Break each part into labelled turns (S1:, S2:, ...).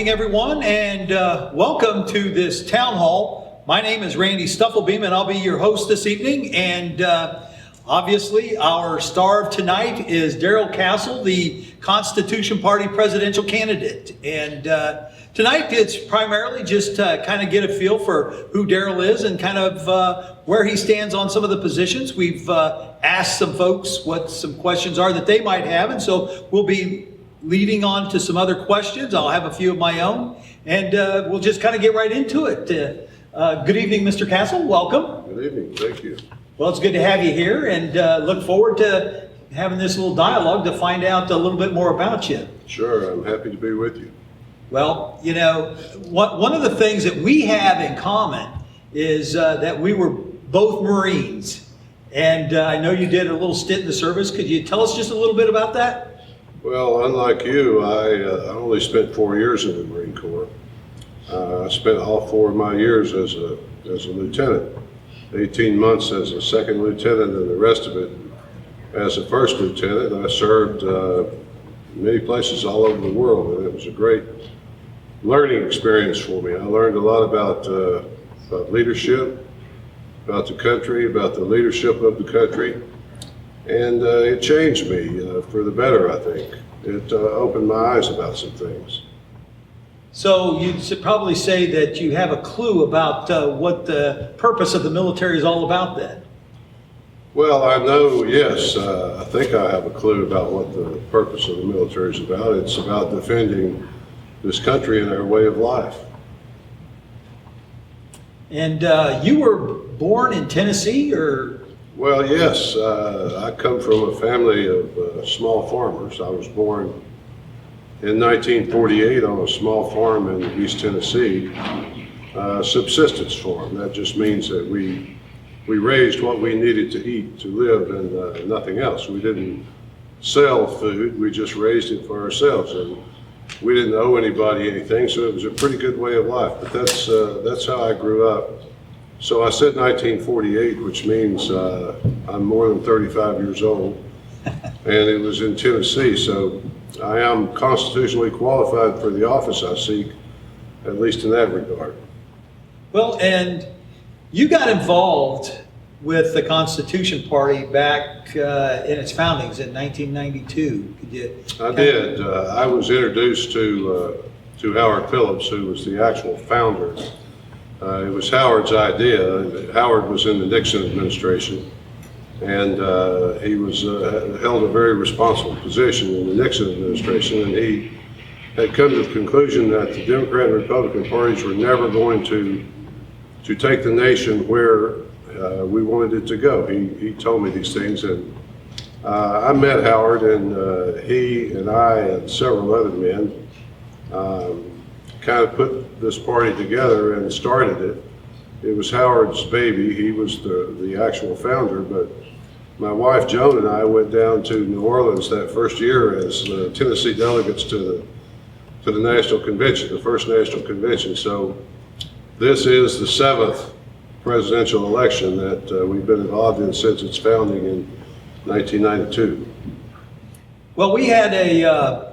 S1: evening, everyone, and welcome to this town hall. My name is Randy Stufflebeam, and I'll be your host this evening. And obviously, our star of tonight is Darrell Castle, the Constitution Party presidential candidate. And tonight, it's primarily just to kind of get a feel for who Darrell is and kind of where he stands on some of the positions. We've asked some folks what some questions are that they might have, and so we'll be leading on to some other questions. I'll have a few of my own, and we'll just kind of get right into it. Good evening, Mr. Castle. Welcome.
S2: Good evening. Thank you.
S1: Well, it's good to have you here, and look forward to having this little dialogue to find out a little bit more about you.
S2: Sure. I'm happy to be with you.
S1: Well, you know, one of the things that we have in common is that we were both Marines, and I know you did a little stint in the service. Could you tell us just a little bit about that?
S2: Well, unlike you, I only spent 4 years in the Marine Corps. I spent all 4 of my years as a lieutenant, 18 months as a second lieutenant, and the rest of it as a first lieutenant. I served many places all over the world, and it was a great learning experience for me. I learned a lot about leadership, about the country, about the leadership of the country. And it changed me for the better, I think. It opened my eyes about some things.
S1: So you'd probably say that you have a clue about what the purpose of the military is all about then?
S2: Well, I know, yes, I think I have a clue about what the purpose of the military is about. It's about defending this country and our way of life. And
S1: you were born in Tennessee, or?
S2: Well, yes. I come from a family of small farmers. I was born in 1948 on a small farm in East Tennessee, subsistence farm. That just means that we raised what we needed to eat to live and nothing else. We didn't sell food, we just raised it for ourselves. And we didn't owe anybody anything, so it was a pretty good way of life. But that's how I grew up. So I said 1948, which means I'm more than 35 years old, and it was in Tennessee, so I am constitutionally qualified for the office I seek, at least in that regard.
S1: Well, and you got involved with the Constitution Party back in its foundings in 1992. Could you?
S2: I did. I was introduced to Howard Phillips, who was the actual founder. It was Howard's idea. Howard was in the Nixon administration, and he was held a very responsible position in the Nixon administration, and he had come to the conclusion that the Democrat and Republican parties were never going to take the nation where we wanted it to go. He told me these things, and I met Howard, and he and I and several other men kind of put this party together and started it. It was Howard's baby. He was the actual founder, but my wife Joan and I went down to New Orleans that first year as Tennessee delegates to the National Convention, the first National Convention. So this is the 7th presidential election that we've been involved in since its founding in 1992.
S1: Well, we had a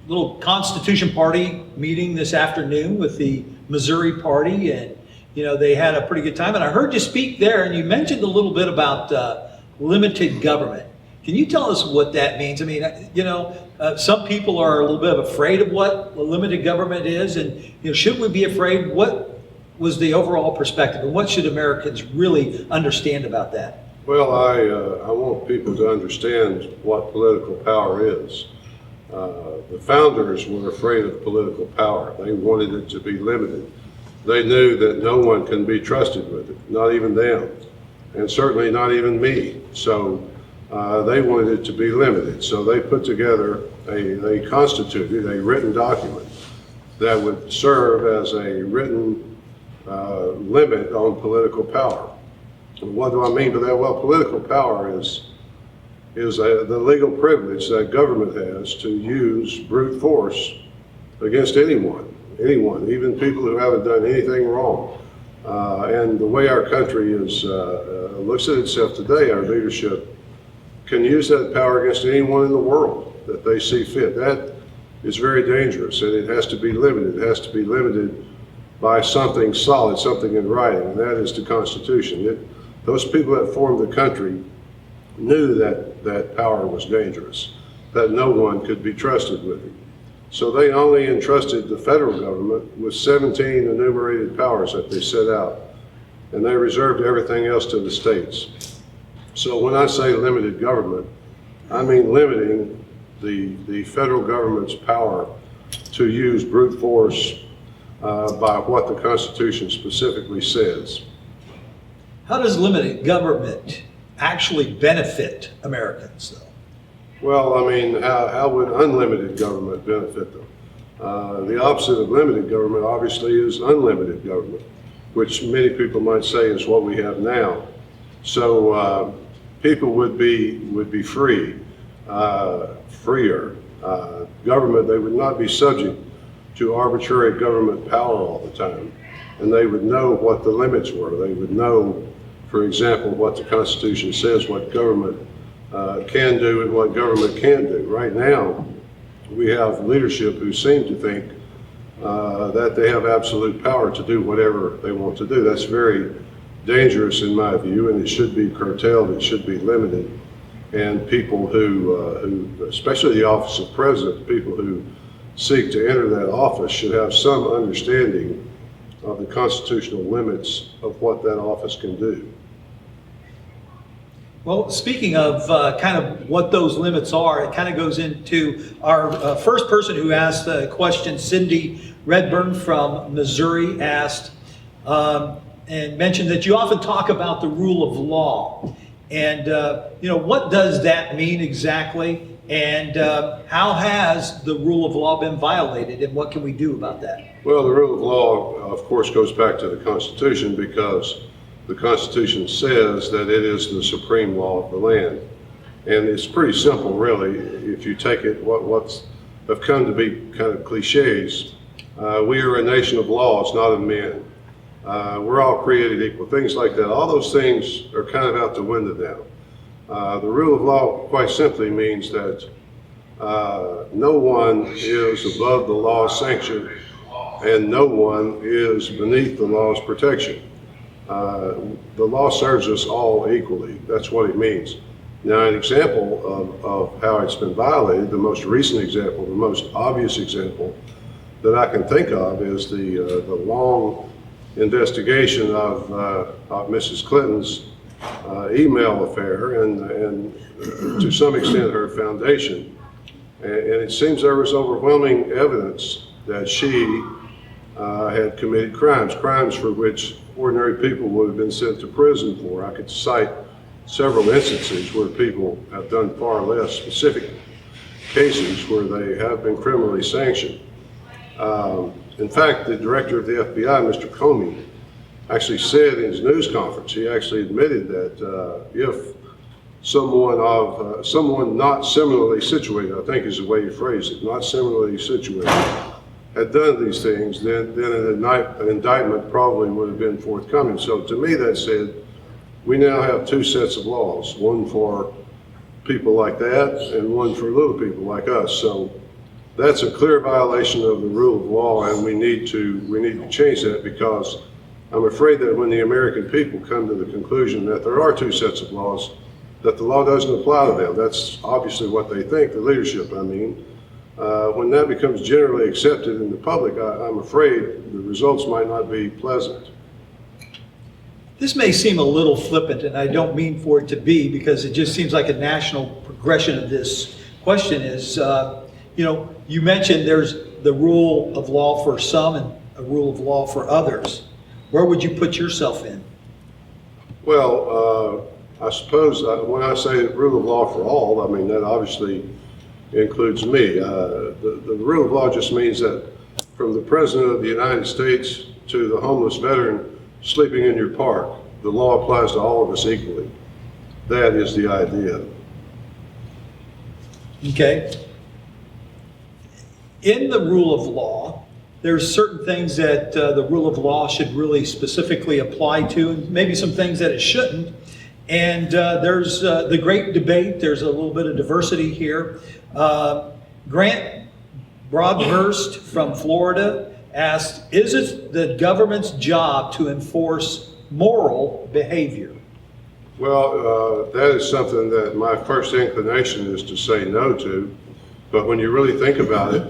S1: little Constitution Party meeting this afternoon with the Missouri Party, and you know, they had a pretty good time. And I heard you speak there, and you mentioned a little bit about limited government. Can you tell us what that means? I mean, you know, some people are a little bit afraid of what limited government is, and you know, should we be afraid? What was the overall perspective, and what should Americans really understand about that?
S2: Well, I want people to understand what political power is. The founders were afraid of political power. They wanted it to be limited. They knew that no one can be trusted with it, not even them, and certainly not even me. So they wanted it to be limited. So they put together they constituted a written document that would serve as a written limit on political power. And what do I mean by that? Well, political power is the legal privilege that government has to use brute force against anyone, even people who haven't done anything wrong. And the way our country looks at itself today, our leadership can use that power against anyone in the world that they see fit. is very dangerous, and it has to be limited. It has to be limited by something solid, something in writing, and that is the Constitution. Those people that formed the country knew that power was dangerous, that no one could be trusted with it. So they only entrusted the federal government with 17 enumerated powers that they set out, and they reserved everything else to the states. So when I say limited government, I mean limiting the federal government's power to use brute force by what the Constitution specifically says.
S1: How does limited government actually benefit Americans, though?
S2: Well, I mean, how would unlimited government benefit them? The opposite of limited government, obviously, is unlimited government, which many people might say is what we have now. So people would be free, freer. Government, they would not be subject to arbitrary government power all the time, and they would know what the limits were. They would know, for example, what the Constitution says, what government can do and what government can do. Right now, we have leadership who seem to think that they have absolute power to do whatever they want to do. That's very dangerous in my view, and it should be curtailed, it should be limited. And people who especially the office of president, people who seek to enter that office should have some understanding of the constitutional limits of what that office can do.
S1: Well, speaking of kind of what those limits are, it kind of goes into our first person who asked the question. Cindy Redburn from Missouri asked and mentioned that you often talk about the rule of law. And, what does that mean exactly? And how has the rule of law been violated, and what can we do about that?
S2: Well, the rule of law, of course, goes back to the Constitution, because the Constitution says that it is the supreme law of the land. And it's pretty simple, really, if you take it, what's have come to be kind of cliches. We are a nation of laws, not of men. We're all created equal, things like that. All those things are kind of out the window now. The rule of law quite simply means that no one is above the law's sanction, and no one is beneath the law's protection. The law serves us all equally. That's what it means. Now, an example of how it's been violated, the most recent example, the most obvious example that I can think of is the long investigation of Mrs. Clinton's email affair and to some extent her foundation. And it seems there was overwhelming evidence that she had committed crimes for which ordinary people would have been sent to prison for. I could cite several instances where people have done far less, specific cases where they have been criminally sanctioned. In fact, the director of the FBI, Mr. Comey, actually said in his news conference, he actually admitted that if someone not similarly situated, I think is the way he phrased it, not similarly situated, had done these things, then an indictment probably would have been forthcoming. So to me, that said, we now have two sets of laws, one for people like that and one for little people like us. So that's a clear violation of the rule of law, and we need to change that, because I'm afraid that when the American people come to the conclusion that there are two sets of laws, that the law doesn't apply to them. That's obviously what they think, the leadership, I mean. When that becomes generally accepted in the public, I'm afraid the results might not be pleasant.
S1: This may seem a little flippant, and I don't mean for it to be, because it just seems like a national progression of this question is, you mentioned there's the rule of law for some and a rule of law for others. Where would you put yourself in?
S2: Well, I suppose when I say rule of law for all, I mean that obviously includes me. The rule of law just means that from the President of the United States to the homeless veteran sleeping in your park, the law applies to all of us equally. That is the idea.
S1: Okay. In the rule of law, there's certain things that the rule of law should really specifically apply to, and maybe some things that it shouldn't. And there's the great debate. There's a little bit of diversity here. Grant Broadhurst from Florida asked, is it the government's job to enforce moral behavior?
S2: Well, that is something that my first inclination is to say no to. But when you really think about it,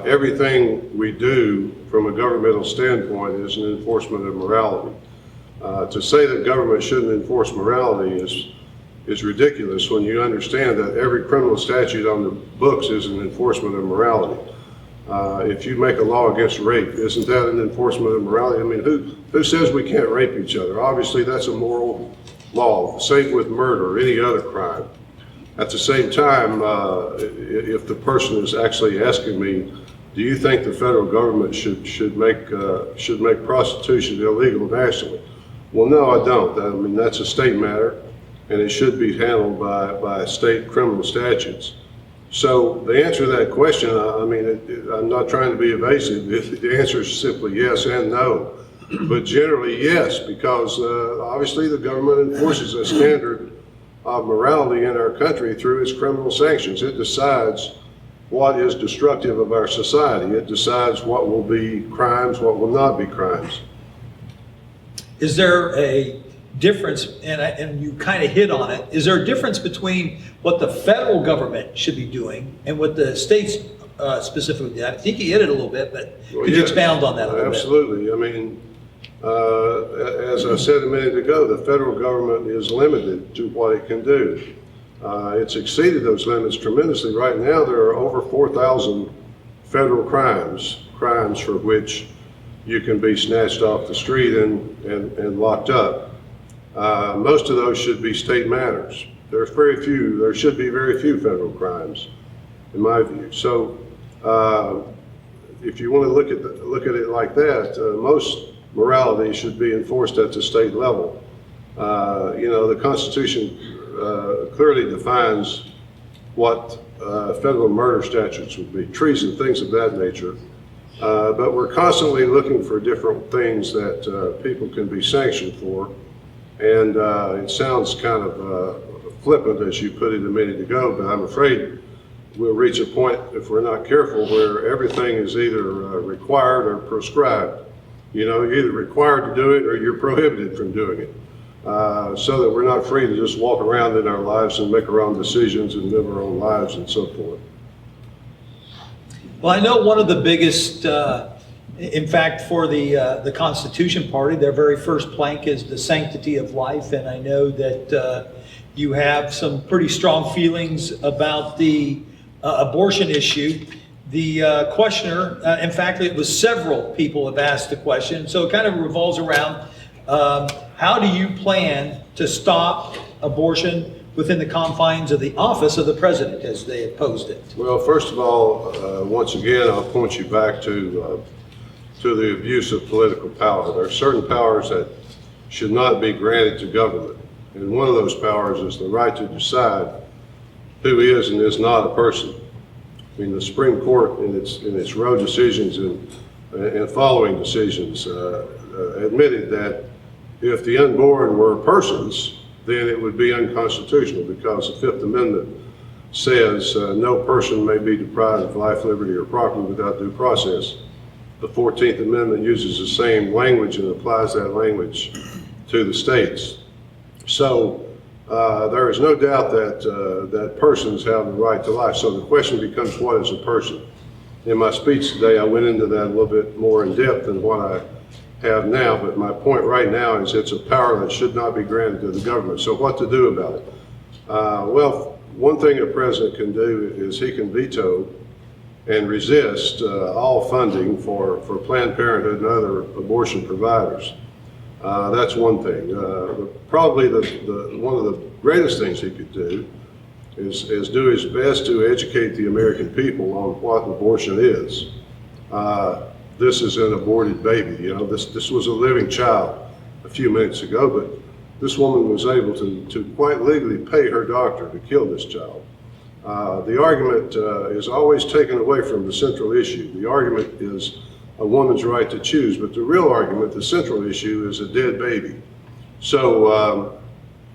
S2: everything we do from a governmental standpoint is an enforcement of morality. To say that government shouldn't enforce morality is ridiculous when you understand that every criminal statute on the books is an enforcement of morality. If you make a law against rape, isn't that an enforcement of morality? I mean, who says we can't rape each other? Obviously, that's a moral law. Same with murder or any other crime. At the same time, if the person is actually asking me, do you think the federal government should make prostitution illegal nationally? Well, no, I don't. I mean, that's a state matter, and it should be handled by state criminal statutes. So the answer to that question, I mean, I'm not trying to be evasive. The answer is simply yes and no. But generally, yes, because obviously the government enforces a standard of morality in our country through its criminal sanctions. It decides what is destructive of our society. It decides what will be crimes, what will not be crimes.
S1: Is there a difference, and you kind of hit on it, is there a difference between what the federal government should be doing and what the states specifically do? I think you hit it a little bit, but could you expound on that a little bit?
S2: Absolutely. I mean, as I said a minute ago, the federal government is limited to what it can do. It's exceeded those limits tremendously. Right now, there are over 4,000 federal crimes for which you can be snatched off the street and locked up. Most of those should be state matters. There should be very few federal crimes, in my view. So, if you want to look at it like that, most morality should be enforced at the state level. The Constitution clearly defines what federal murder statutes would be, treason, things of that nature. But we're constantly looking for different things that people can be sanctioned for. And it sounds kind of flippant, as you put it a minute ago, but I'm afraid we'll reach a point, if we're not careful, where everything is either required or prescribed. You're either required to do it or you're prohibited from doing it. So that we're not free to just walk around in our lives and make our own decisions and live our own lives and so forth.
S1: Well, I know one of the biggest, in fact, for the Constitution Party, their very first plank is the sanctity of life, and I know that you have some pretty strong feelings about the abortion issue. The questioner, in fact, it was several people have asked the question, so it kind of revolves around how do you plan to stop abortion within the confines of the office of the president, as they have posed it?
S2: Well, first of all, once again, I'll point you back to the abuse of political power. There are certain powers that should not be granted to government, and one of those powers is the right to decide who is and is not a person. I mean, the Supreme Court, in its Roe decisions and following decisions, admitted that if the unborn were persons, then it would be unconstitutional, because the Fifth Amendment says no person may be deprived of life, liberty, or property without due process. The 14th Amendment uses the same language and applies that language to the states. So there is no doubt that persons have the right to life. So the question becomes, what is a person? In my speech today, I went into that a little bit more in depth than what I have now, but my point right now is it's a power that should not be granted to the government. So what to do about it? Well, one thing a president can do is he can veto and resist all funding for Planned Parenthood and other abortion providers. That's one thing. Probably one of the greatest things he could do is do his best to educate the American people on what abortion is. This is an aborted baby. This was a living child a few minutes ago, but this woman was able to quite legally pay her doctor to kill this child. The argument is always taken away from the central issue. The argument is a woman's right to choose, but the real argument, the central issue, is a dead baby. So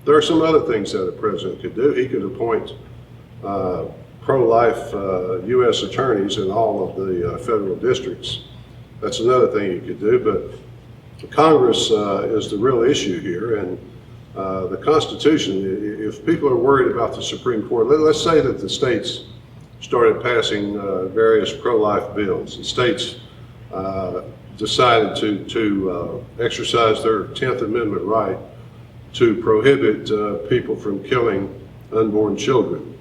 S2: there are some other things that a president could do. He could appoint pro-life U.S. attorneys in all of the federal districts. That's another thing you could do, but Congress is the real issue here, and the Constitution, if people are worried about the Supreme Court, let's say that the states started passing various pro-life bills. The states decided to exercise their 10th Amendment right to prohibit people from killing unborn children.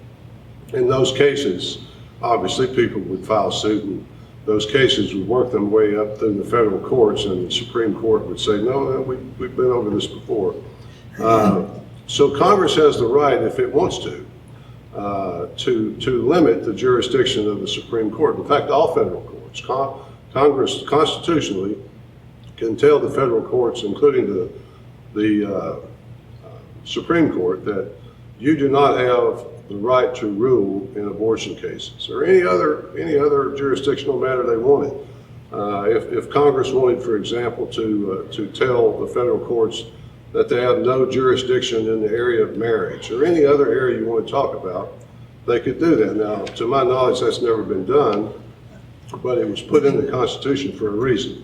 S2: In those cases, obviously people would file suit, and those cases would work their way up through the federal courts, and the Supreme Court would say, no, we've been over this before. So Congress has the right, if it wants to limit the jurisdiction of the Supreme Court. In fact, all federal courts. Congress constitutionally can tell the federal courts, including the Supreme Court, that you do not have the right to rule in abortion cases or any other jurisdictional matter they wanted. If Congress wanted, for example, to tell the federal courts that they have no jurisdiction in the area of marriage or any other area you want to talk about, they could do that. Now, to my knowledge, that's never been done, but it was put in the Constitution for a reason.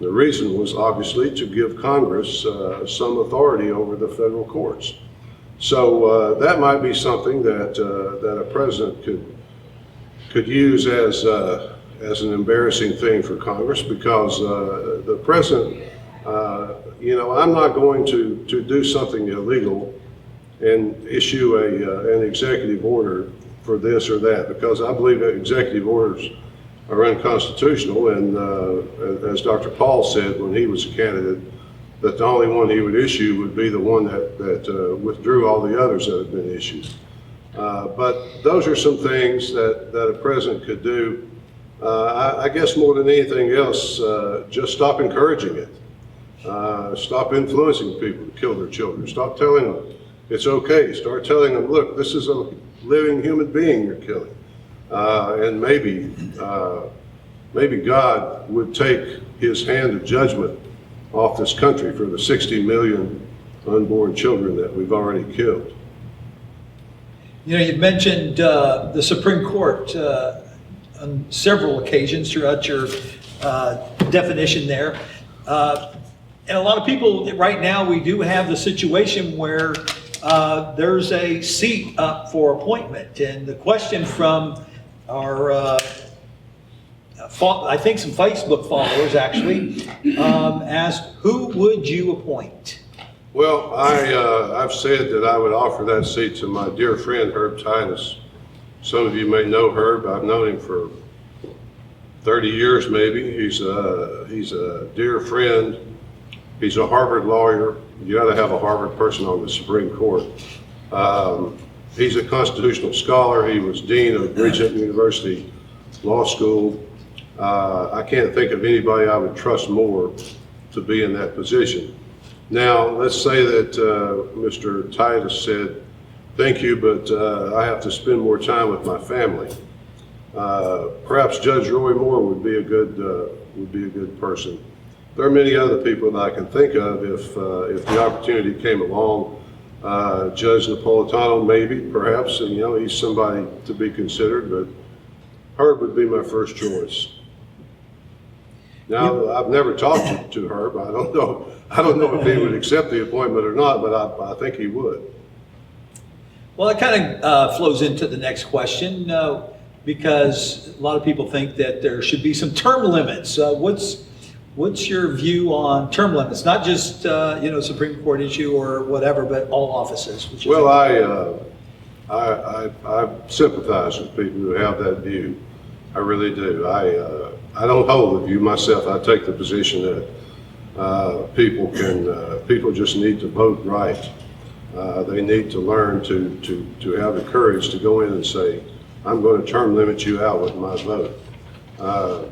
S2: The reason was obviously to give Congress some authority over the federal courts. So that might be something that a president could use as an embarrassing thing for Congress, because the president, I'm not going to do something illegal and issue an executive order for this or that, because I believe that executive orders are unconstitutional, and as Dr. Paul said when he was a candidate, that the only one he would issue would be the one that withdrew all the others that have been issued. But those are some things that a president could do. I guess more than anything else, just stop encouraging it. Stop influencing people to kill their children. Stop telling them it's okay. Start telling them, look, this is a living human being you're killing. And maybe God would take his hand of judgment off this country for the 60 million unborn children that we've already killed.
S1: You've mentioned the Supreme Court on several occasions throughout your definition there. And a lot of people, right now, we do have the situation where there's a seat up for appointment. And the question from our I think some Facebook followers actually asked, who would you appoint?
S2: Well, I've said that I would offer that seat to my dear friend Herb Titus. Some of you may know Herb. I've known him for 30 years maybe. He's a dear friend. He's a Harvard lawyer. You got to have a Harvard person on the Supreme Court. He's a constitutional scholar. He was dean of Regent University Law School. I can't think of anybody I would trust more to be in that position. Now, let's say that Mr. Titus said, thank you, but I have to spend more time with my family. Perhaps Judge Roy Moore would be a good person. There are many other people that I can think of if the opportunity came along. Judge Napolitano, maybe, perhaps, and he's somebody to be considered, but Herb would be my first choice. Now, I've never talked to Herb. I don't know if he would accept the appointment or not, but I think he would.
S1: Well, it kind of flows into the next question, because a lot of people think that there should be some term limits. What's your view on term limits? Not just Supreme Court issue or whatever, but all offices.
S2: Well, I sympathize with people who have that view. I really do. I don't hold the view myself. I take the position that people just need to vote right. They need to learn to have the courage to go in and say, I'm going to term limit you out with my vote.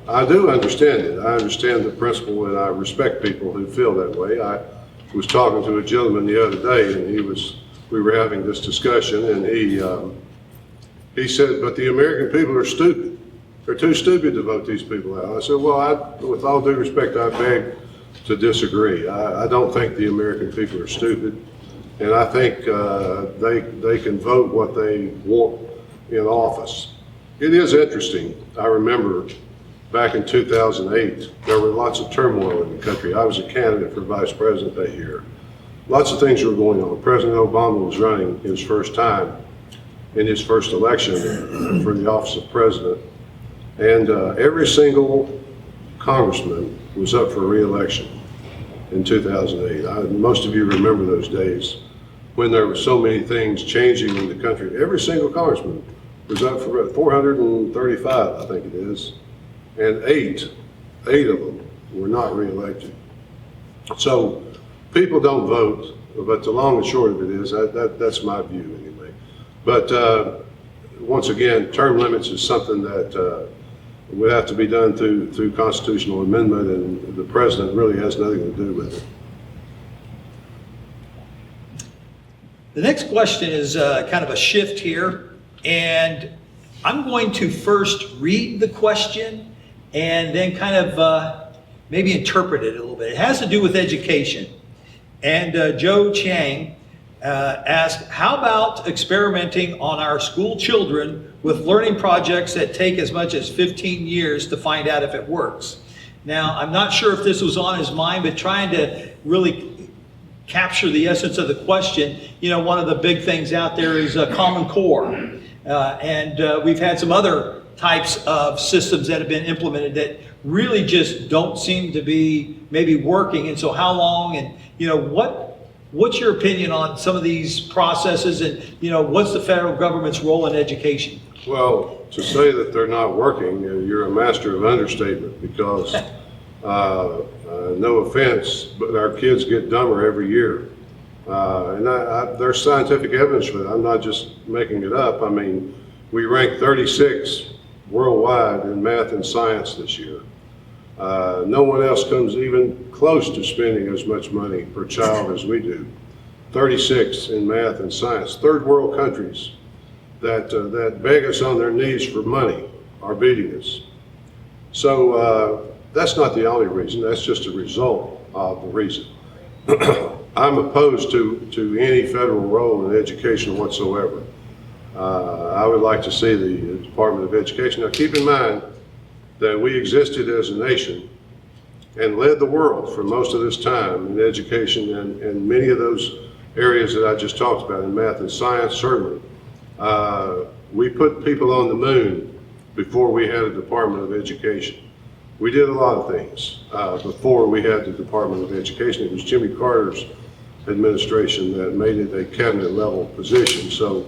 S2: I do understand it. I understand the principle, and I respect people who feel that way. I was talking to a gentleman the other day, and we were having this discussion, and he said, but the American people are stupid. They're too stupid to vote these people out. I said, well, with all due respect, I beg to disagree. I don't think the American people are stupid, and I think they can vote what they want in office. It is interesting. I remember back in 2008, there were lots of turmoil in the country. I was a candidate for vice president that year. Lots of things were going on. President Obama was running his first time in his first election for the office of president. And every single congressman was up for re-election in 2008. Most of you remember those days when there were so many things changing in the country. Every single congressman was up for 435, I think it is, and eight of them were not re-elected. So people don't vote, but the long and short of it is, that's my view anyway. But once again, term limits is something that would have to be done through constitutional amendment, and the president really has nothing to do with it.
S1: The next question is kind of a shift here, and I'm going to first read the question and then kind of maybe interpret it a little bit. It has to do with education. And Joe Chang asked, how about experimenting on our school children with learning projects that take as much as 15 years to find out if it works? Now, I'm not sure if this was on his mind, but trying to really capture the essence of the question, you know, one of the big things out there is a Common Core. And we've had some other types of systems that have been implemented that really just don't seem to be maybe working. And so how long, and, you know, what's your opinion on some of these processes, and, you know, what's the federal government's role in education?
S2: Well, to say that they're not working, you're a master of understatement, because no offense, but our kids get dumber every year. And there's scientific evidence for that. I'm not just making it up. I mean, we rank 36 worldwide in math and science this year. No one else comes even close to spending as much money per child as we do. 36 in math and science. Third world countries that beg us on their knees for money are beating us. So that's not the only reason. That's just a result of the reason. I'm opposed to any federal role in education whatsoever. I would like to see the Department of Education. Now, keep in mind that we existed as a nation and led the world for most of this time in education, and many of those areas that I just talked about in math and science, certainly. We put people on the moon before we had a Department of Education. We did a lot of things before we had the Department of Education. It was Jimmy Carter's administration that made it a cabinet level position. So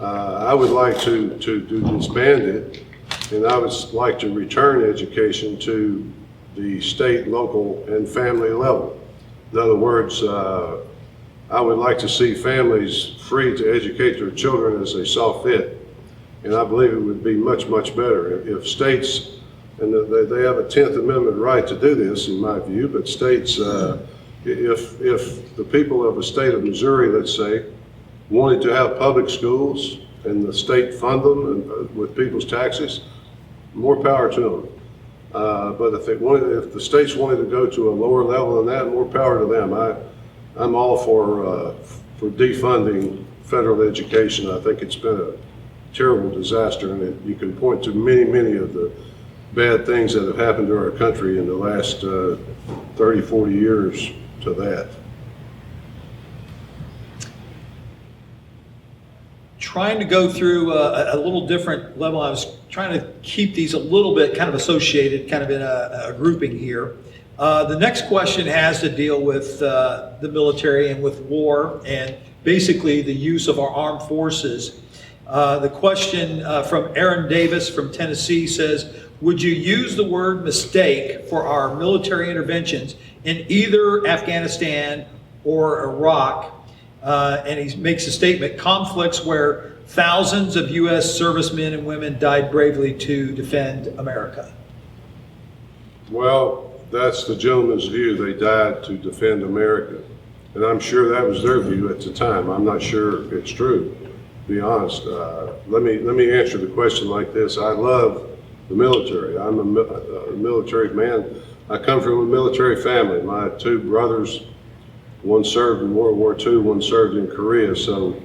S2: I would like to disband it, and I would like to return education to the state, local, and family level. In other words, I would like to see families free to educate their children as they saw fit. And I believe it would be much, much better if states, and they have a 10th Amendment right to do this, in my view, but states, if the people of the state of Missouri, let's say, wanted to have public schools and the state fund them with people's taxes, more power to them. But if the states wanted to go to a lower level than that, more power to them. I'm all for defunding federal education. I think it's been a terrible disaster, and you can point to many, many of the bad things that have happened to our country in the last 30, 40 years to that.
S1: Trying to go through a little different level. I was trying to keep these a little bit kind of associated, kind of in a grouping here. The next question has to deal with the military and with war, and basically the use of our armed forces. The question from Aaron Davis from Tennessee says, would you use the word mistake for our military interventions in either Afghanistan or Iraq? And he makes a statement, conflicts where thousands of U.S. servicemen and women died bravely to defend America.
S2: Well, that's the gentleman's view. They died to defend America. And I'm sure that was their view at the time. I'm not sure it's true, to be honest. Let me answer the question like this. I love the military. I'm a military man. I come from a military family. My two brothers, one served in World War II, one served in Korea. So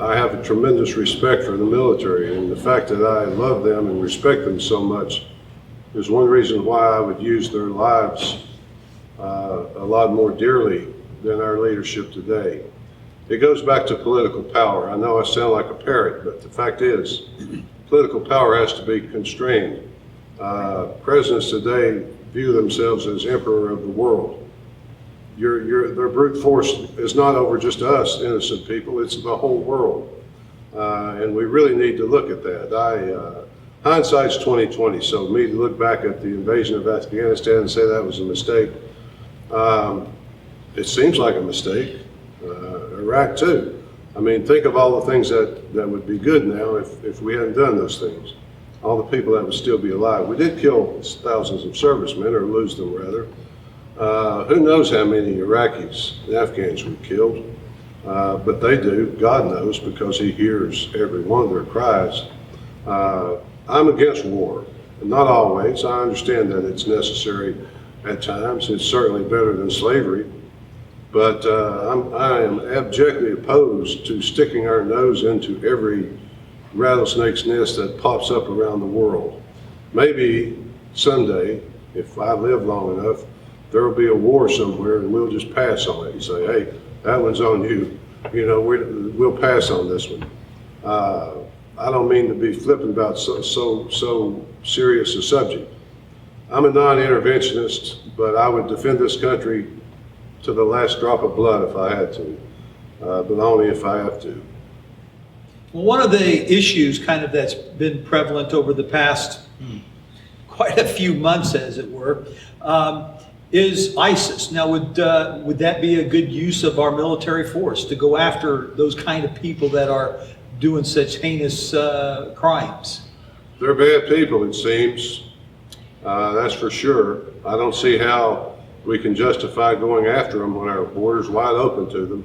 S2: I have a tremendous respect for the military, and the fact that I love them and respect them so much is one reason why I would use their lives a lot more dearly than our leadership today. It goes back to political power. I know I sound like a parrot, but the fact is, political power has to be constrained. Presidents today view themselves as emperor of the world. Their brute force is not over just us innocent people, it's the whole world. And we really need to look at that. Hindsight's 20/20, so me to look back at the invasion of Afghanistan and say that was a mistake, it seems like a mistake. Iraq too. I mean, think of all the things that would be good now if we hadn't done those things. All the people that would still be alive. We did kill thousands of servicemen, or lose them rather. Who knows how many Iraqis and Afghans we killed, but they do. God knows, because he hears every one of their cries. I'm against war, not always. I understand that it's necessary at times. It's certainly better than slavery. But I am abjectly opposed to sticking our nose into every rattlesnake's nest that pops up around the world. Maybe someday, if I live long enough, there will be a war somewhere and we'll just pass on it and say, hey, that one's on you. You know, we'll pass on this one. I don't mean to be flippant about so serious a subject. I'm a non-interventionist, but I would defend this country to the last drop of blood if I had to, but only if I have to.
S1: Well, one of the issues kind of that's been prevalent over the past quite a few months, as it were, is ISIS. Now, would that be a good use of our military force to go after those kind of people that are doing such heinous crimes?
S2: They're bad people, it seems. That's for sure. I don't see how we can justify going after them when our border's wide open to them.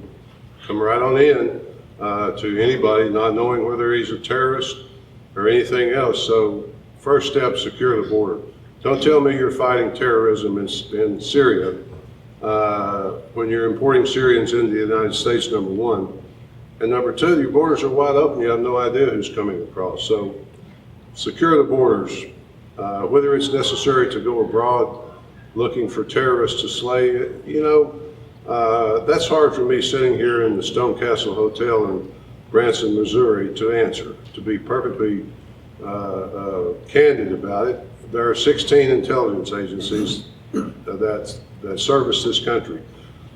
S2: Come right on in to anybody, not knowing whether he's a terrorist or anything else. So first step, secure the border. Don't tell me you're fighting terrorism in Syria when you're importing Syrians into the United States, number one. And number two, your borders are wide open. You have no idea who's coming across. So secure the borders, whether it's necessary to go abroad looking for terrorists to slay. You know, that's hard for me sitting here in the Stone Castle Hotel in Branson, Missouri to answer, to be perfectly candid about it. There are 16 intelligence agencies that service this country.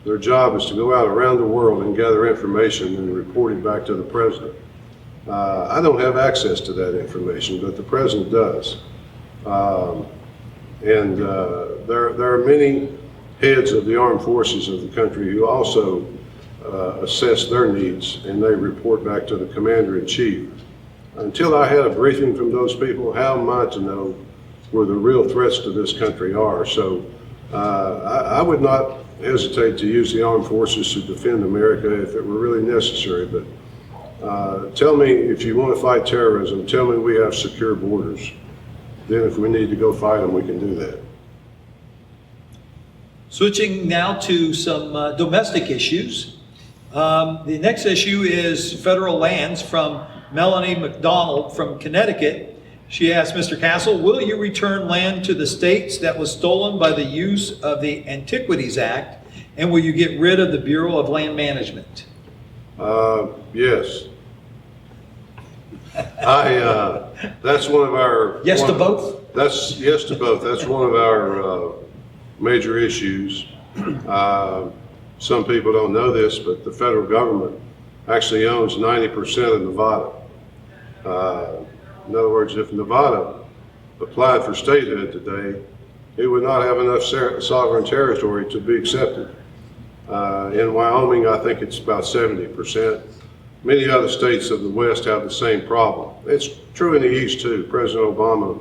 S2: Their job is to go out around the world and gather information and report it back to the president. I don't have access to that information, but the president does. There are many heads of the armed forces of the country who also assess their needs, and they report back to the commander-in-chief. Until I had a briefing from those people, how am I to know where the real threats to this country are? So I would not hesitate to use the armed forces to defend America if it were really necessary, but tell me, if you want to fight terrorism, tell me we have secure borders. Then if we need to go fight them, we can do that.
S1: Switching now to some domestic issues. The next issue is federal lands from Melanie McDonald from Connecticut. She asked Mr. Castle, will you return land to the states that was stolen by the use of the Antiquities Act, and will you get rid of the Bureau of Land Management?
S2: Yes. That's one of our...
S1: Yes to both?
S2: That's yes to both. That's one of our major issues. Some people don't know this, but the federal government actually owns 90% of Nevada. In other words, if Nevada applied for statehood today, it would not have enough sovereign territory to be accepted. In Wyoming, I think it's about 70%. Many other states of the West have the same problem. It's true in the East too. President Obama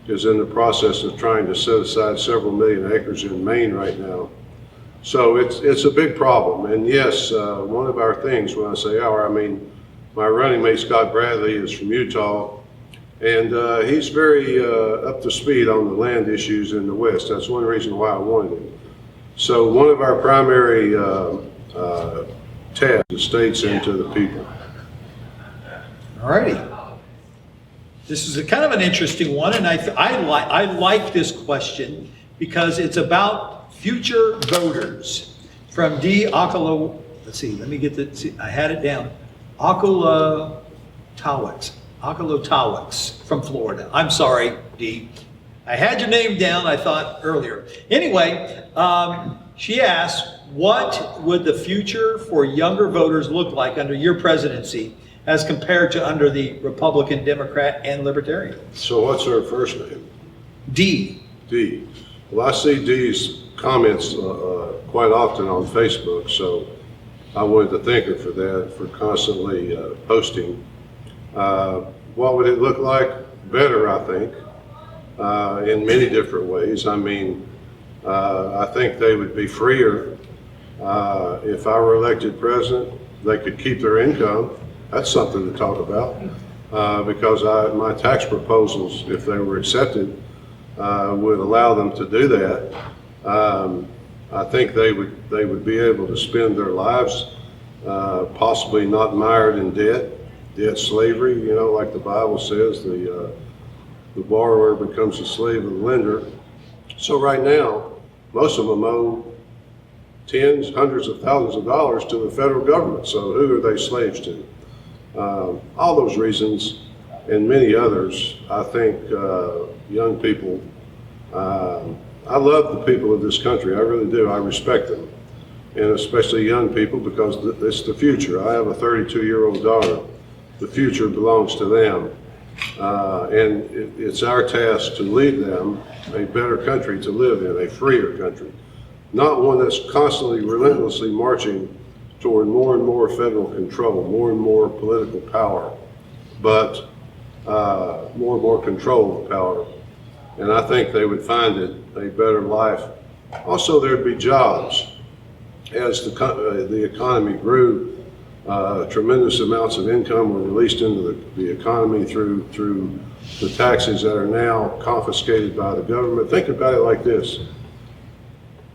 S2: is in the process of trying to set aside several million acres in Maine right now. So it's a big problem. And yes, one of our things, when I say our, I mean my running mate Scott Bradley is from Utah, and he's very up to speed on the land issues in the West. That's one reason why I wanted him. So one of our primary tasks is states and to the people.
S1: All righty. This is a kind of an interesting one, and I like this question because it's about future voters. From D. Akalo, let's see, let me get the, I had it down. Akalotawix from Florida. I'm sorry, D. I had your name down, I thought earlier. Anyway, she asked, what would the future for younger voters look like under your presidency as compared to under the Republican, Democrat, and Libertarian?
S2: So what's her first name?
S1: D.
S2: D. Well, I see D's comments quite often on Facebook, so I wanted to thank her for that, for constantly posting. What would it look like? Better, I think, in many different ways. I mean, I think they would be freer. If I were elected president, they could keep their income. That's something to talk about, because my tax proposals, if they were accepted, would allow them to do that. I think they would be able to spend their lives possibly not mired in debt slavery, you know, like the Bible says, the borrower becomes a slave of the lender. So right now, most of them owe tens, hundreds of thousands of dollars to the federal government. So who are they slaves to? All those reasons and many others, I think young people, I love the people of this country, I really do, I respect them, and especially young people, because it's the future. I have a 32-year-old daughter. The future belongs to them, and it's our task to lead them a better country to live in, a freer country, not one that's constantly, relentlessly marching toward more and more federal control, more and more political power, but more and more control of power. And I think they would find it a better life. Also, there'd be jobs. As the economy grew, tremendous amounts of income were released into the economy through the taxes that are now confiscated by the government. Think about it like this.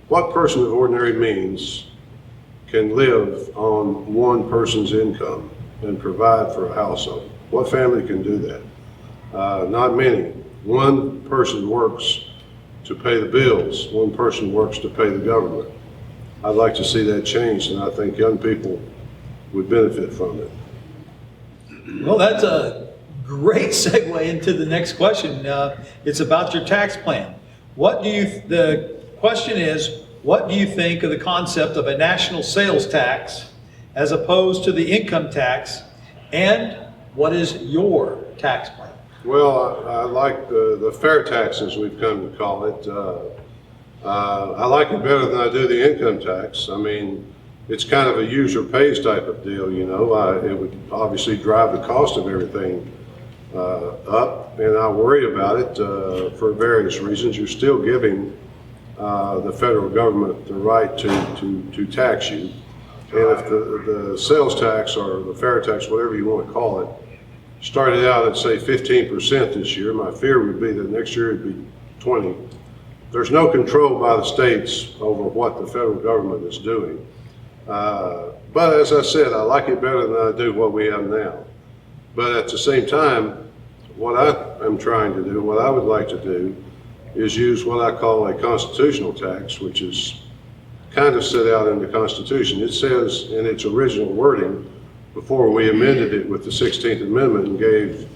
S2: What person of ordinary means can live on one person's income and provide for a household? What family can do that? Not many. One person works to pay the bills. One person works to pay the government. I'd like to see that changed, and I think young people would benefit from it.
S1: Well, that's a great segue into the next question. It's about your tax plan. The question is, what do you think of the concept of a national sales tax as opposed to the income tax, and what is your tax plan?
S2: Well, I like the fair tax, as we've come to call it. I like it better than I do the income tax. I mean, it's kind of a user pays type of deal, you know. It would obviously drive the cost of everything up, and I worry about it for various reasons. You're still giving the federal government the right to tax you. And if the sales tax or the fair tax, whatever you want to call it, started out at say 15% this year, my fear would be that next year it'd be 20. There's no control by the states over what the federal government is doing. But as I said, I like it better than I do what we have now. But at the same time, what I am trying to do, what I would like to do, is use what I call a constitutional tax, which is kind of set out in the Constitution. It says in its original wording, before we amended it with the 16th Amendment and gave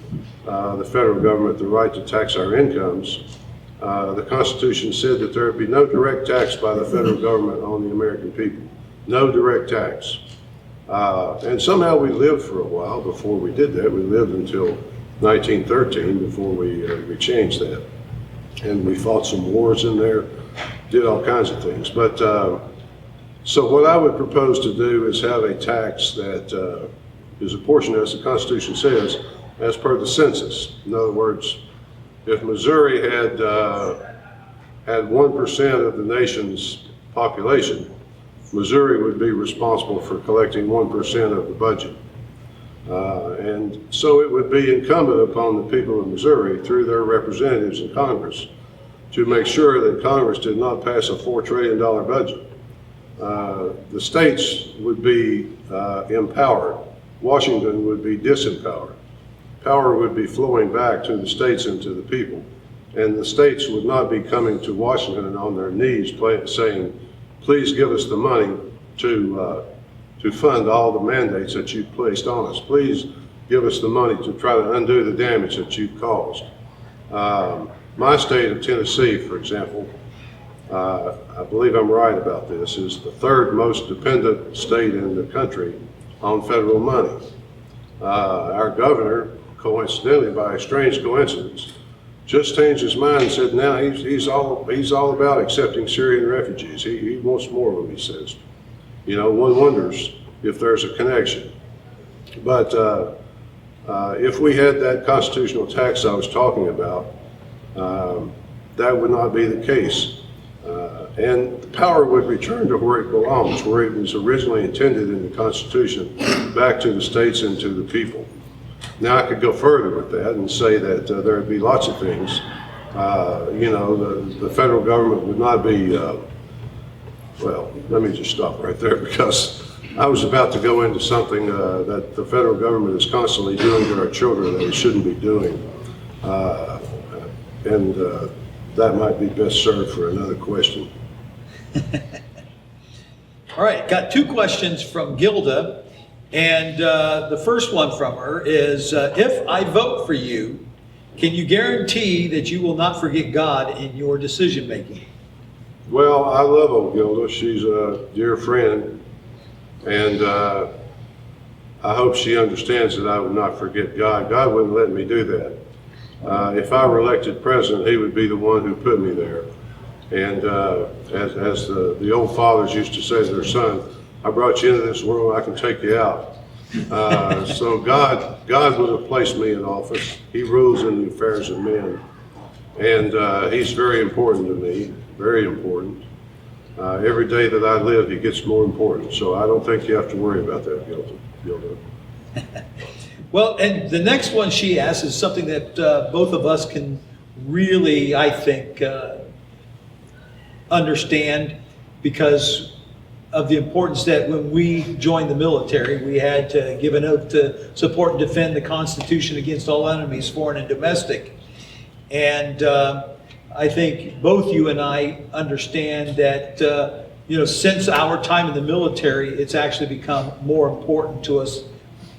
S2: the federal government the right to tax our incomes, the Constitution said that there would be no direct tax by the federal government on the American people. No direct tax. And somehow we lived for a while before we did that. We lived until 1913 before we changed that. And we fought some wars in there, did all kinds of things. But so what I would propose to do is have a tax that is apportioned, as the Constitution says, as per the census. In other words, if Missouri had 1% of the nation's population, Missouri would be responsible for collecting 1% of the budget. And so it would be incumbent upon the people of Missouri, through their representatives in Congress, to make sure that Congress did not pass a $4 trillion budget. The states would be empowered. Washington would be disempowered. power would be flowing back to the states and to the people. And the states would not be coming to Washington on their knees saying, please give us the money to fund all the mandates that you've placed on us. Please give us the money to try to undo the damage that you've caused. My state of Tennessee, for example, I believe I'm right about this, is the third most dependent state in the country on federal money. Our governor, coincidentally, by a strange coincidence, just changed his mind and said now he's all about accepting Syrian refugees. He wants more of them, he says. You know, one wonders if there's a connection. But if we had that constitutional tax I was talking about, that would not be the case. And the power would return to where it belongs, where it was originally intended in the Constitution, back to the states and to the people. Now, I could go further with that and say that there would be lots of things. You know, the federal government would not be, well, let me just stop right there, because I was about to go into something that the federal government is constantly doing to our children that it shouldn't be doing. And that might be best served for another question.
S1: All right, got two questions from Gilda. And the first one from her is, if I vote for you, can you guarantee that you will not forget God in your decision making?
S2: Well, I love old Gilda. She's a dear friend. And I hope she understands that I would not forget God. God wouldn't let me do that. If I were elected president, he would be the one who put me there. And as the old fathers used to say to their son, I brought you into this world, I can take you out. So God would have placed me in office. He rules in the affairs of men. And he's very important to me, very important. Every day that I live, he gets more important. So I don't think you have to worry about that, Gilda.
S1: Well, and the next one she asks is something that both of us can really, I think, understand, because of the importance that when we joined the military, we had to give an oath to support and defend the Constitution against all enemies, foreign and domestic. And I think both you and I understand that, you know, since our time in the military, it's actually become more important to us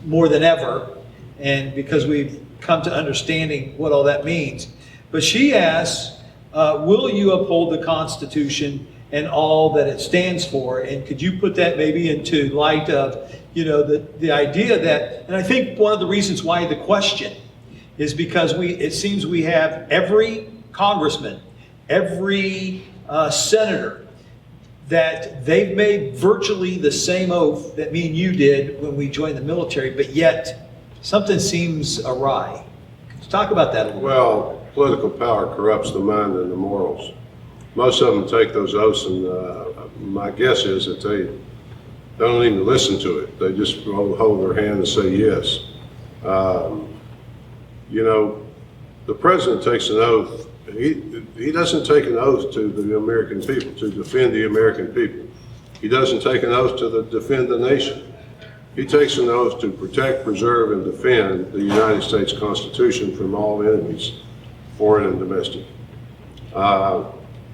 S1: more than ever. And because we've come to understanding what all that means. But she asks, will you uphold the Constitution and all that it stands for? And could you put that maybe into light of, you know, the idea that, and I think one of the reasons why the question is because it seems we have every congressman, every senator, that they've made virtually the same oath that me and you did when we joined the military, but yet something seems awry. Let's talk about that a little bit.
S2: Well, political power corrupts the mind and the morals. Most of them take those oaths, and my guess is that they don't even listen to it. They just hold their hand and say yes. You know, the president takes an oath. He doesn't take an oath to the American people, to defend the American people. He doesn't take an oath to defend the nation. He takes an oath to protect, preserve, and defend the United States Constitution from all enemies, foreign and domestic.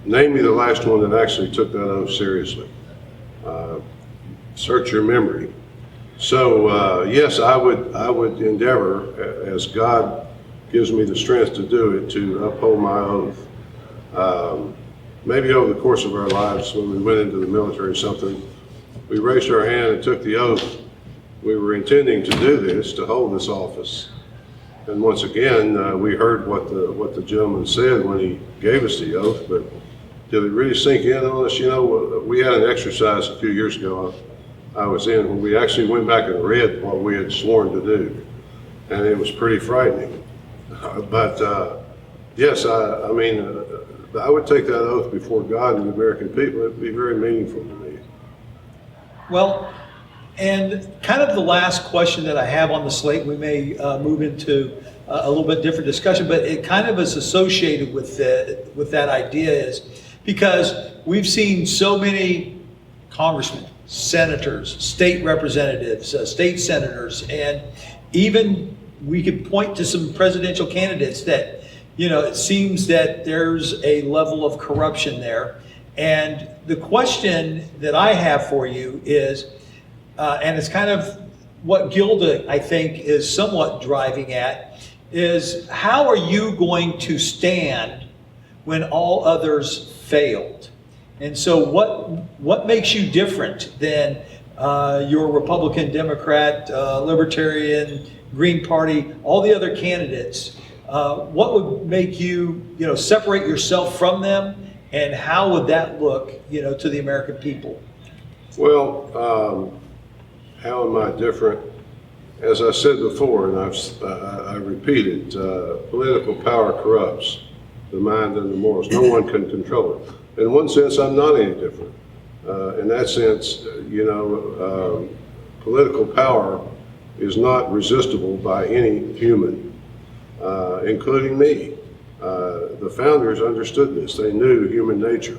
S2: Name me the last one that actually took that oath seriously. Search your memory. So yes, I would endeavor, as God gives me the strength to do it, to uphold my oath. Maybe over the course of our lives, when we went into the military or something, we raised our hand and took the oath. We were intending to do this, to hold this office. And once again, we heard what the gentleman said when he gave us the oath, but did it really sink in on us? You know, we had an exercise a few years ago I was in when we actually went back and read what we had sworn to do. And it was pretty frightening. But yes, I mean, I would take that oath before God and the American people. It would be very meaningful to me.
S1: Well, and kind of the last question that I have on the slate, we may move into a little bit different discussion, but it kind of is associated with that idea, is because we've seen so many congressmen, senators, state representatives, state senators, and even we could point to some presidential candidates that, it seems that there's a level of corruption there. And the question that I have for you is, and it's kind of what Gilda, I think, is somewhat driving at, is how are you going to stand when all others failed? And so what makes you different than your Republican, Democrat, Libertarian, Green Party, all the other candidates? What would make you, separate yourself from them, and how would that look, to the American people?
S2: Well, how am I different? As I said before, and I repeat it, political power corrupts the mind and the morals. No one can control it. In one sense, I'm not any different. In that sense, political power is not resistible by any human, including me. The founders understood this. They knew human nature.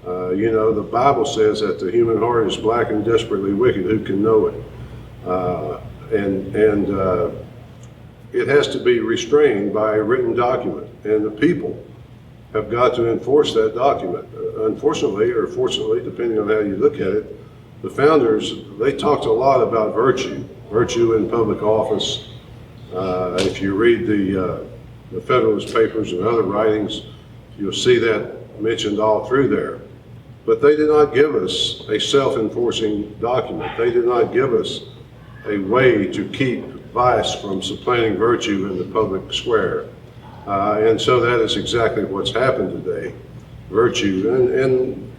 S2: The Bible says that the human heart is black and desperately wicked. Who can know it? And it has to be restrained by a written document, and the people have got to enforce that document. Unfortunately, or fortunately, depending on how you look at it, the founders, they talked a lot about virtue in public office. If you read the Federalist Papers and other writings, you'll see that mentioned all through there. But they did not give us a self-enforcing document. They did not give us a way to keep vice from supplanting virtue in the public square. And so that is exactly what's happened today. Virtue and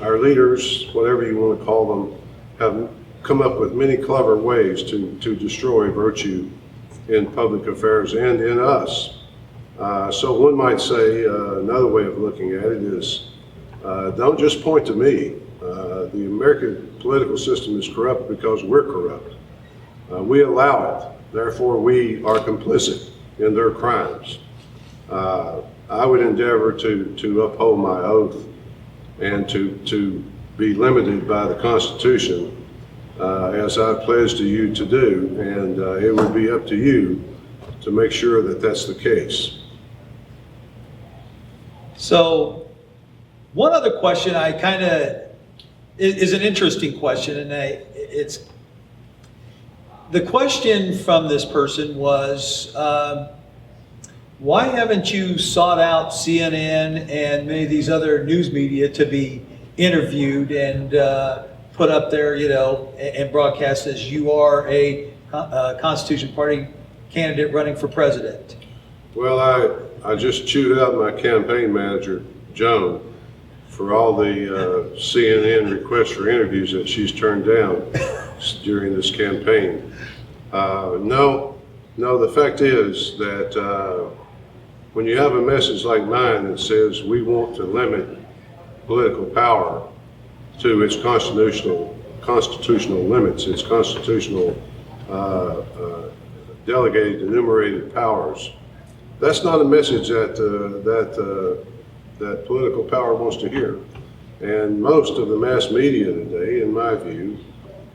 S2: our leaders, whatever you want to call them, have come up with many clever ways to destroy virtue in public affairs and in us. So one might say another way of looking at it is, don't just point to me. The American political system is corrupt because we're corrupt. We allow it. Therefore, we are complicit in their crimes. I would endeavor to uphold my oath and to be limited by the Constitution as I pledge to you to do, and it would be up to you to make sure that that's the case.
S1: So, one other question is an interesting question, and it's the question from this person was, why haven't you sought out CNN and many of these other news media to be interviewed and put up there, and broadcast as you are a Constitution Party candidate running for president?
S2: Well, I just chewed out my campaign manager, Joan, for all the CNN requests for interviews that she's turned down during this campaign. No, the fact is that when you have a message like mine that says we want to limit political power to its constitutional limits, its constitutional delegated, enumerated powers, that's not a message that political power wants to hear. And most of the mass media today, in my view,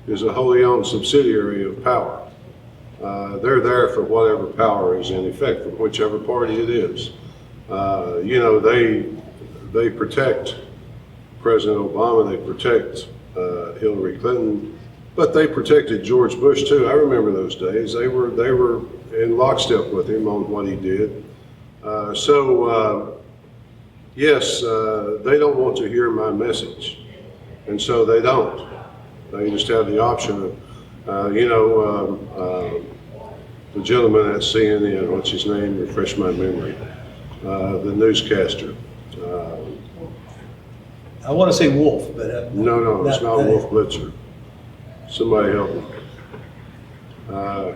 S2: is a wholly owned subsidiary of power. They're there for whatever power is in effect, from whichever party it is. They protect President Obama, they protect Hillary Clinton, but they protected George Bush too. I remember those days. They were in lockstep with him on what he did. Yes, they don't want to hear my message, and so they don't. They just have the option of, the gentleman at CNN, what's his name? Refresh my memory. The newscaster.
S1: I want to say Wolf, but
S2: No, it's not Wolf Blitzer. Somebody help me.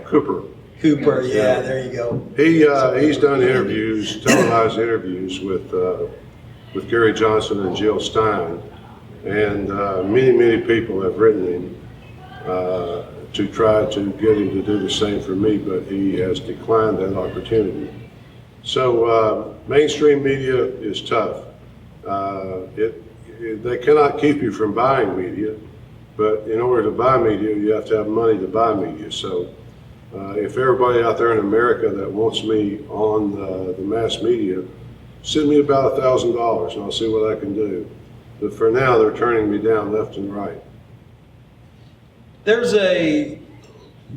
S2: Cooper.
S1: Cooper, yeah, there you go.
S2: He's done interviews, televised interviews with Gary Johnson and Jill Stein, and many people have written him to try to get him to do the same for me, but he has declined that opportunity. So mainstream media is tough. They cannot keep you from buying media. But in order to buy media, you have to have money to buy media. So if everybody out there in America that wants me on the mass media, send me about $1,000 and I'll see what I can do. But for now, they're turning me down left and right.
S1: There's a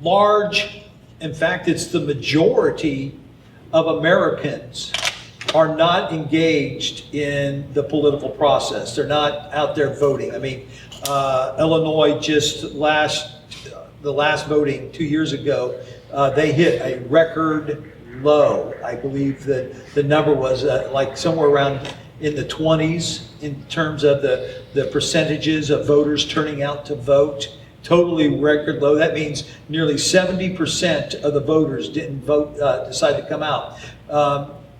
S1: large, in fact, it's the majority of Americans are not engaged in the political process. They're not out there voting. I mean, Illinois just the last voting 2 years ago, they hit a record low. I believe that the number was like somewhere around in the 20s in terms of the percentages of voters turning out to vote. Totally record low. That means nearly 70% of the voters didn't vote, decide to come out.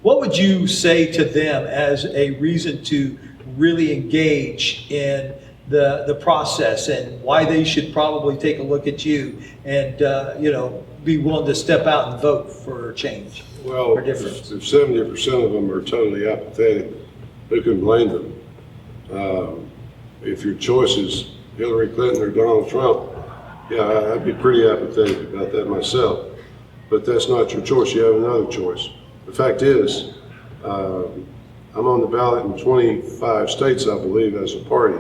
S1: What would you say to them as a reason to really engage in the process, and why they should probably take a look at you and be willing to step out and vote for change?
S2: Well,
S1: or difference?
S2: If 70% of them are totally apathetic, who can blame them? If your choice is Hillary Clinton or Donald Trump, yeah, I'd be pretty apathetic about that myself. But that's not your choice. You have another choice. The fact is, I'm on the ballot in 25 states, I believe, as a party.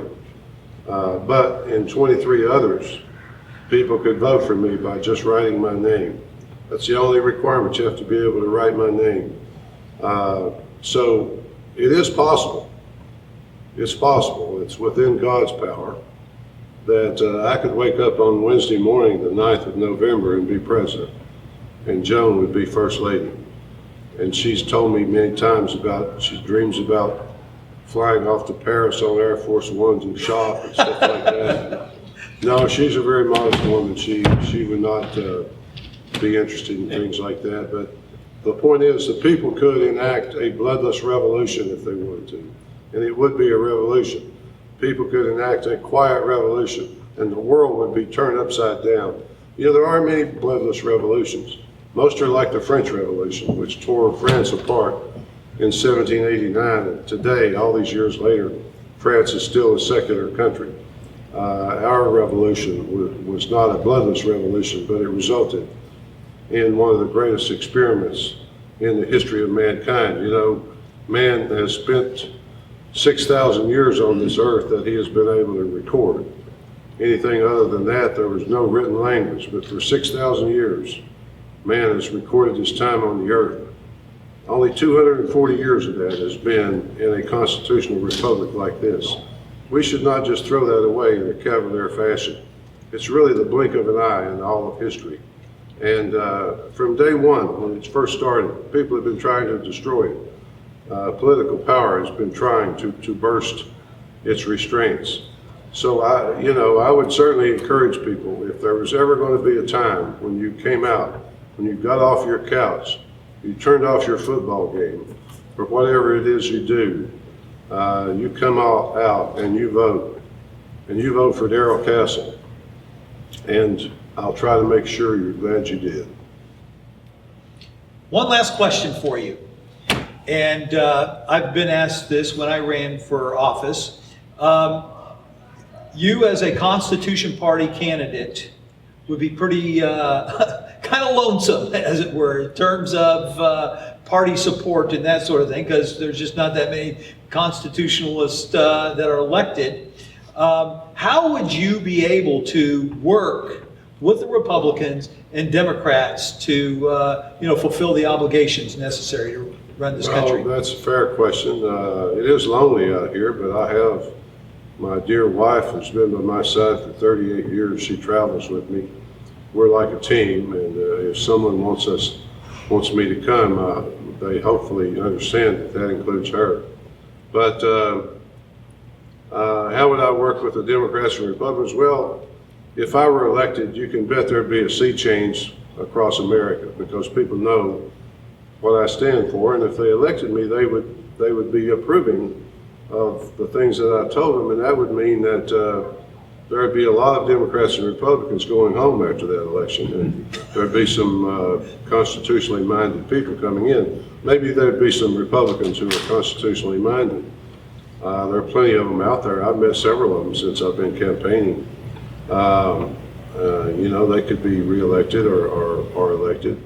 S2: But in 23 others, people could vote for me by just writing my name. That's the only requirement. You have to be able to write my name. So it is possible. It's possible. It's within God's power that I could wake up on Wednesday morning, the 9th of November, and be president. And Joan would be first lady. And she's told me many times she dreams about flying off to Paris on Air Force Ones and shop and stuff like that. No, she's a very modest woman. She would not be interested in things like that. But the point is that people could enact a bloodless revolution if they wanted to. And it would be a revolution. People could enact a quiet revolution and the world would be turned upside down. There are many bloodless revolutions. Most are like the French Revolution, which tore France apart in 1789. And today, all these years later, France is still a secular country. Our revolution was not a bloodless revolution, but it resulted in one of the greatest experiments in the history of mankind. Man has spent 6,000 years on this earth that he has been able to record. Anything other than that, there was no written language. But for 6,000 years, man has recorded his time on the earth. Only 240 years of that has been in a constitutional republic like this. We should not just throw that away in a cavalier fashion. It's really the blink of an eye in all of history. And from day one, when it first started, people have been trying to destroy it. Political power has been trying to burst its restraints. So I would certainly encourage people, if there was ever going to be a time when you came out, when you got off your couch, you turned off your football game, or whatever it is you do, you come out and you vote for Darrell Castle, and I'll try to make sure you're glad you did.
S1: One last question for you, and I've been asked this when I ran for office. You as a Constitution Party candidate would be pretty kind of lonesome, as it were, in terms of party support and that sort of thing, because there's just not that many constitutionalists that are elected. How would you be able to work with the Republicans and Democrats to fulfill the obligations necessary to run this country?
S2: Well, that's a fair question. It is lonely out here, but I have my dear wife who's been by my side for 38 years. She travels with me. We're like a team, and if someone wants me to come, they hopefully understand that includes her. But how would I work with the Democrats and Republicans? Well, if I were elected, you can bet there'd be a sea change across America, because people know what I stand for, and if they elected me, they would be approving of the things that I told them, and that would mean that there would be a lot of Democrats and Republicans going home after that election, and there'd be some constitutionally minded people coming in. Maybe there'd be some Republicans who are constitutionally minded. There are plenty of them out there. I've met several of them since I've been campaigning. They could be reelected or elected.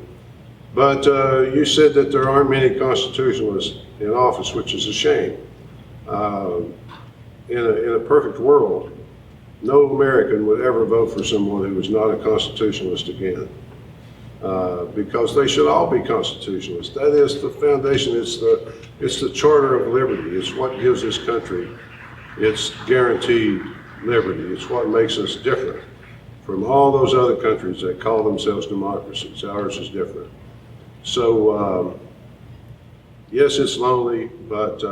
S2: But you said that there aren't many constitutionalists in office, which is a shame. In a perfect world, no American would ever vote for someone who was not a constitutionalist again. Because they should all be constitutionalists. That is the foundation. It's the charter of liberty. It's what gives this country its guaranteed liberty. It's what makes us different from all those other countries that call themselves democracies. Ours is different. So, yes, it's lonely, but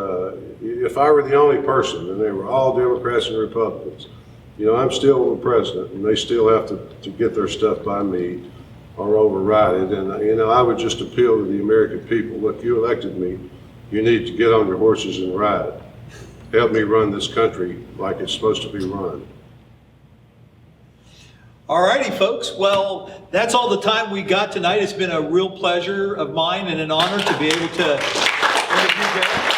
S2: if I were the only person and they were all Democrats and Republicans, I'm still the president and they still have to get their stuff by me or override it. And, I would just appeal to the American people. Look, you elected me. You need to get on your horses and ride. Help me run this country like it's supposed to be run.
S1: All righty, folks. Well, that's all the time we got tonight. It's been a real pleasure of mine and an honor to be able to interview Darrell.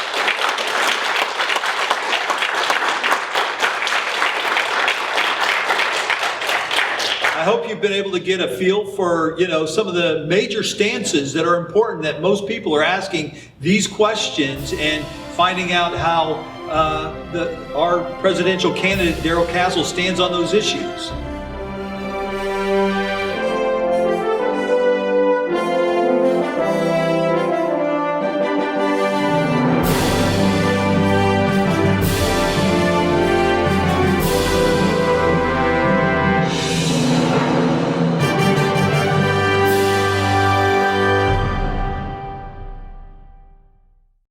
S1: I hope you've been able to get a feel for, some of the major stances that are important, that most people are asking these questions and finding out how our presidential candidate, Darrell Castle, stands on those issues.